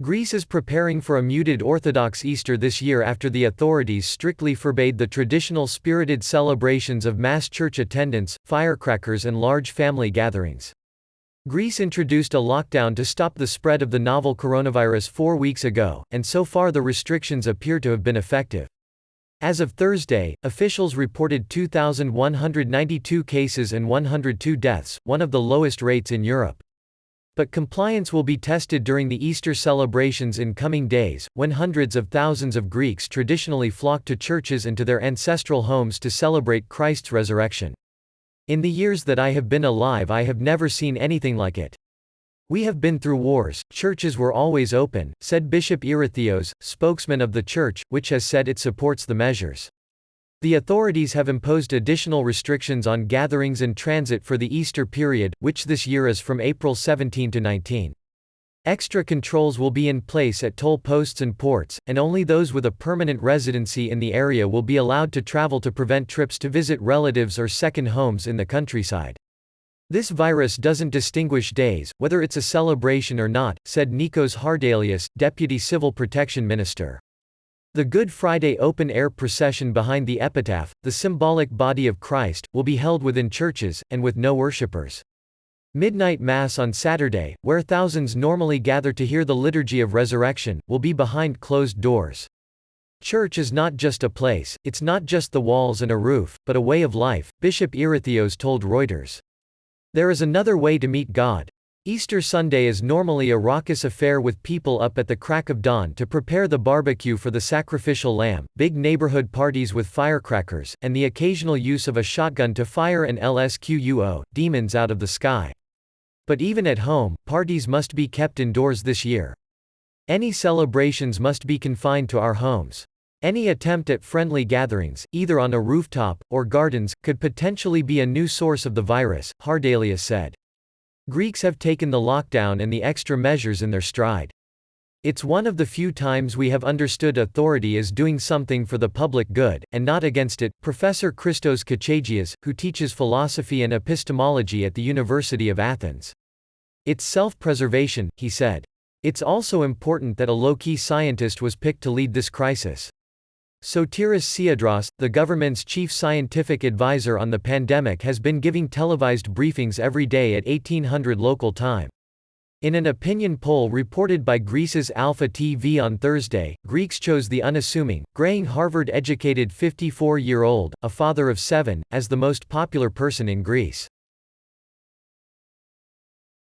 Greece is preparing for a muted Orthodox Easter this year after the authorities strictly forbade the traditional spirited celebrations of mass church attendance, firecrackers and large family gatherings. Greece introduced a lockdown to stop the spread of the novel coronavirus 4 weeks ago, and so far the restrictions appear to have been effective. As of Thursday, officials reported 2,192 cases and 102 deaths, one of the lowest rates in Europe. But compliance will be tested during the Easter celebrations in coming days, when hundreds of thousands of Greeks traditionally flock to churches and to their ancestral homes to celebrate Christ's resurrection. In the years that I have been alive, I have never seen anything like it. We have been through wars, churches were always open, said Bishop Erythios, spokesman of the church, which has said it supports the measures. The authorities have imposed additional restrictions on gatherings and transit for the Easter period, which this year is from April 17 to 19. Extra controls will be in place at toll posts and ports, and only those with a permanent residency in the area will be allowed to travel to prevent trips to visit relatives or second homes in the countryside. This virus doesn't distinguish days, whether it's a celebration or not, said Nikos Hardalias, Deputy Civil Protection Minister. The Good Friday open-air procession behind the epitaph, the symbolic body of Christ, will be held within churches, and with no worshippers. Midnight Mass on Saturday, where thousands normally gather to hear the Liturgy of Resurrection, will be behind closed doors. Church is not just a place, it's not just the walls and a roof, but a way of life, Bishop Erythios told Reuters. There is another way to meet God. Easter Sunday is normally a raucous affair with people up at the crack of dawn to prepare the barbecue for the sacrificial lamb, big neighborhood parties with firecrackers, and the occasional use of a shotgun to fire an LSQUO, demons out of the sky. But even at home, parties must be kept indoors this year. Any celebrations must be confined to our homes. Any attempt at friendly gatherings, either on a rooftop or gardens, could potentially be a new source of the virus, Hardalias said. Greeks have taken the lockdown and the extra measures in their stride. It's one of the few times we have understood authority as doing something for the public good, and not against it, Professor Christos Katsagias, who teaches philosophy and epistemology at the University of Athens. It's self-preservation, he said. It's also important that a low-key scientist was picked to lead this crisis. Sotiris Siadros, the government's chief scientific advisor on the pandemic, has been giving televised briefings every day at 1800 local time. In an opinion poll reported by Greece's Alpha TV on Thursday, Greeks chose the unassuming, graying Harvard-educated 54-year-old, a father of 7, as the most popular person in Greece.